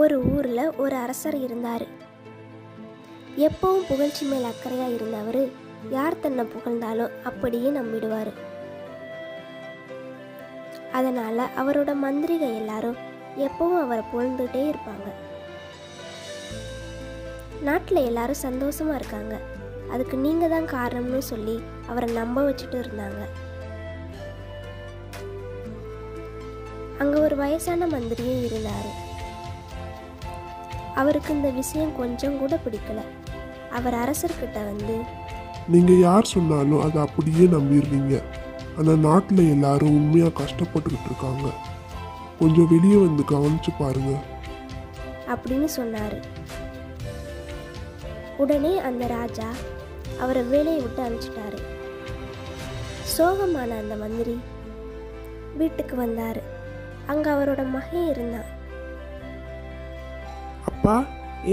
ஒரு ஊரில் ஒரு அரசர் இருந்தார். எப்பவும் புகழ்ச்சி மேல் அக்கறையாக இருந்தவர் யார் தன்னை புகழ்ந்தாலும் அப்படியே நம்பிடுவார். அதனால் அவரோட மந்திரிகள் எல்லாரும் எப்பவும் அவரை புகழ்ந்துகிட்டே இருப்பாங்க. நாட்டில் எல்லாரும் சந்தோஷமாக இருக்காங்க, அதுக்கு நீங்கள் தான் காரணம்னு சொல்லி அவரை நம்ப வச்சுட்டு இருந்தாங்க. அங்கே ஒரு வயசான மந்திரியும் இருந்தார். அவருக்கு இந்த விஷயம் கொஞ்சம் கூட பிடிக்கல. அவர் அரசர்கிட்ட வந்து, நீங்கள் யார் சொன்னாலும் அதை அப்படியே நம்பிடுவீங்க. ஆனால் நாட்டில் எல்லாரும் உண்மையாக கஷ்டப்பட்டுக்கிட்டு இருக்காங்க, கொஞ்சம் வெளியே வந்து கவனிச்சு பாருங்க அப்படின்னு சொன்னார். உடனே அந்த ராஜா அவரை வேலையை விட்டு அனுப்பிச்சிட்டாரு. சோகமான அந்த மந்திரி வீட்டுக்கு வந்தார். அங்கே அவரோட மகன் இருந்தான். அப்பா,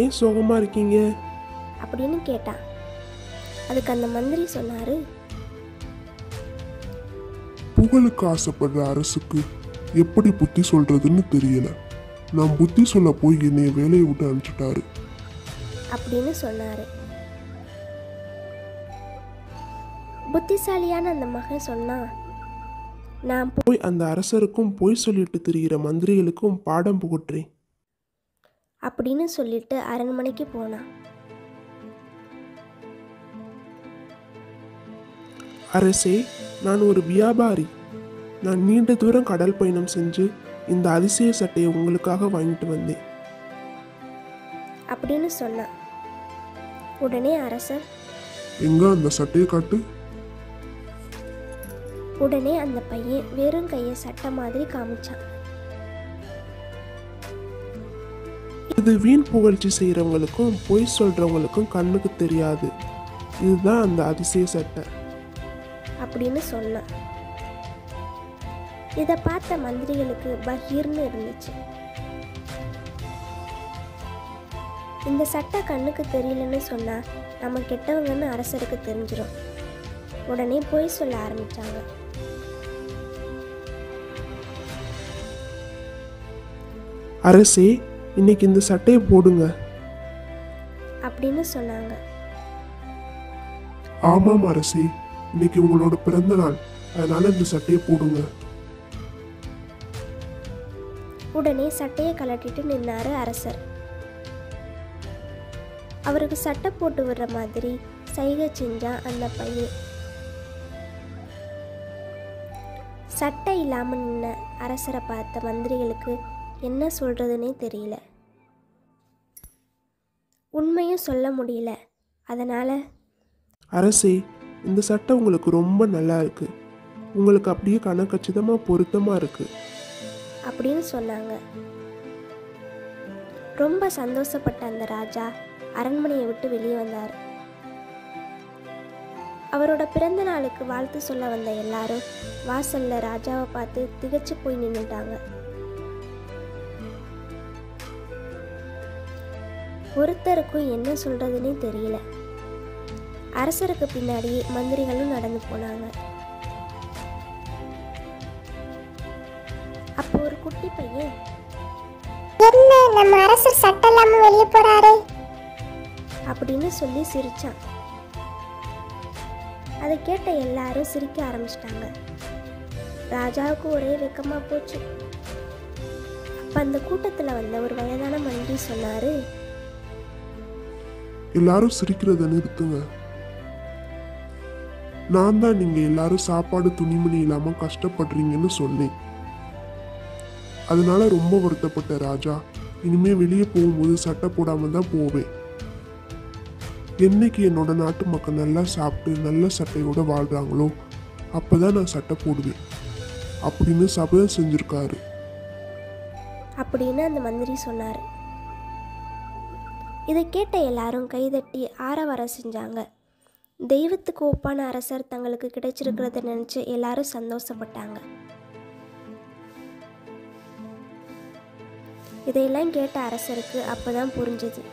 ஏன் சோகமாக இருக்கீங்க அப்படின்னு கேட்டான். அதுக்கு அந்த மந்திரி சொன்னார், புகழுக்கு ஆசைப்படுற அரசுக்கு எப்படி புத்தி சொல்றதுன்னு தெரியல. நான் புத்தி சொல்ல போய் என்னை வேலையை விட்டு அனுப்பிச்சிட்டாரு அப்படின்னு சொன்னார். புத்திசாலியான அந்த மகன் சொன்னான், நான் போய் அந்த அரசருக்கும் பொய் சொல்லிட்டு திரிகிற மந்திரிகளுக்கும் பாடம் புகட்டுறேன் அப்படின்னு சொல்லிட்டு அரண்மனைக்கு போனான். அரசே, நான் ஒரு வியாபாரி. நான் நீண்ட தூரம் கடல் பயணம் செஞ்சு இந்த அதிசய சட்டையை உங்களுக்காக வாங்கிட்டு வந்தேன் அப்படின்னு சொன்னான். உடனே அரசர், எங்க அந்த சட்டையை காட்டு. உடனே அந்த பையன் வெறும் கையை சட்டை மாதிரி காமிச்சான். இது வீண் புகழ்ச்சி செய்யறவங்களுக்கும் பொய் சொல்றவங்களுக்கும் கண்ணுக்கு தெரியாது. இதுதான் அந்த அதிசய சட்டை அப்படின்னு சொன்னான். இதை பார்த்த மந்திரிகளுக்கு பகீர்னு இருந்துச்சு. இந்த சட்டை கண்ணுக்கு தெரியலன்னு சொன்னா நம்ம கெட்டவங்கன்னு அரசருக்கு தெரிஞ்சிடும். உடனே பொய் சொல்ல ஆரம்பிச்சாங்க. அரசே, இன்னைக்கு இந்த சட்டையை போடுங்க அப்படின்னு சொன்னாங்க. ஆமாம் அரசே, இன்னைக்கு உங்களோட பிறந்த நாள், அதனால இந்த சட்டையை போடுங்க. உடனே சட்டையை கலட்டிட்டு நின்னாரு அரசர். அவருக்கு சட்டை போட்டு விடுற மாதிரி சைகை செஞ்சான் அந்த பையன். சட்டை இல்லாம நின்ன அரசரை பார்த்த மந்திரிகளுக்கு என்ன சொல்றதுன்னே தெரியல. உண்மையும் சொல்ல முடியல. அதனால, அரசே, இந்த சட்டை உங்களுக்கு ரொம்ப நல்லா இருக்கு, உங்களுக்கு அப்படியே கணக்கச்சிதமா பொருத்தமா இருக்கு அப்படின்னு சொன்னாங்க. ரொம்ப சந்தோஷப்பட்ட அந்த ராஜா அரண்மனையை விட்டு வெளியே வந்தார். அவரோட பிறந்த நாளுக்கு வாழ்த்து சொல்ல வந்த எல்லாரும் வாசல்ல ராஜாவை பார்த்து திகைச்சு போய் நின்னுட்டாங்க. ஒருத்தருக்கும் என்ன சொல்றதுன்னே தெரியல. அரசருக்கு பின்னாடி மந்திரிகளும் நடந்து போனாங்க. அப்போ ஒரு குட்டி பையன், என்ன நம்ம அரசர் சட்டை இல்லாம வெளியே போறாரு அப்படின்னு சொல்லி சிரிச்சான். அதை கேட்ட எல்லாரும் சிரிக்க ஆரம்பிச்சிட்டாங்க. ராஜாவுக்கு ஒரே வெக்கமா போச்சு. அப்ப அந்த கூட்டத்துல வந்த ஒரு வயதான மந்திரி சொன்னாரு, எல்லாரும் சிரிக்கிறத நிறுத்துங்க. நான் தான் நீங்க எல்லாரும் சாப்பாடு துணிமணி இல்லாம கஷ்டப்படுறீங்கன்னு சொன்னேன். அதனால ரொம்ப வருத்தப்பட்ட ராஜா, இனிமே வெளியே போகும்போது சட்டை போடாம தான் போவேன். என்னைக்கு என்னோட நாட்டு மக்கள் நல்லா சாப்பிட்டு நல்ல சட்டையோட வாழ்றாங்களோ அப்பதான் நான் சட்டை போடுவேன் அப்படின்னு சபதம் செஞ்சிருக்காரு அப்படின்னு அந்த மந்திரி சொன்னாரு. இதை கேட்ட எல்லாரும் கைதட்டி ஆரவாரம் செஞ்சாங்க. தெய்வத்துக்கு ஒப்பான அரசர் தங்களுக்கு கிடைச்சிருக்கிறத நினைச்சு எல்லாரும் சந்தோஷப்பட்டாங்க. இதையெல்லாம் கேட்ட அரசருக்கு அப்பதான் புரிஞ்சது,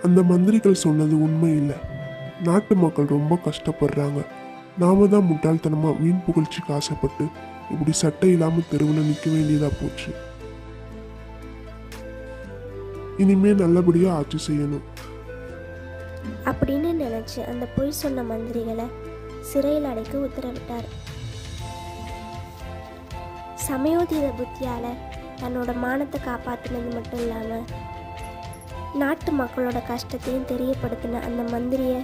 அந்த மந்திரிகள் சொன்னது உண்மை இல்லை. நாட்டு மக்கள் ரொம்ப கஷ்டப்படுறாங்க. நாம தான் முட்டாள்தனமா வீண் புகழ்ச்சிக்கு ஆசைப்பட்டு இப்படி சட்டை இல்லாம தெருவில் நிற்க வேண்டியதா போச்சு. இனிமே நல்லபடியா ஆட்சி செய்யணும் அப்படின்னு நினைச்சு அந்த பொய் சொன்ன மந்திரிகளை சிறையில் அடைக்க உத்தரவிட்டார். சமயோதித புத்தியால தன்னோட மானத்தை காப்பாற்றினது மட்டும் இல்லாம நாட்டு மக்களோட கஷ்டத்தையும் தெரியப்படுத்தின அந்த மந்திரியை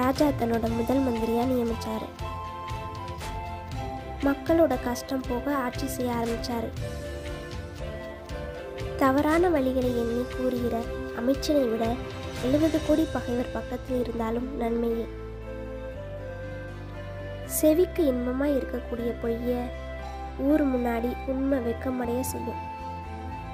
ராஜா தன்னோட முதல் மந்திரியா நியமிச்சாரு. மக்களோட கஷ்டம் போக ஆட்சி செய்ய ஆரம்பிச்சாரு. தவறான வழிகளை எண்ணி கூறுகிற அமைச்சனை விட 70 கோடி பகைவர் பக்கத்தில் இருந்தாலும் நன்மையே. செவிக்கு இன்பமா இருக்கக்கூடிய பொய்ய ஊர் முன்னாடி உண்மை வெக்கமடைய செய்யும்.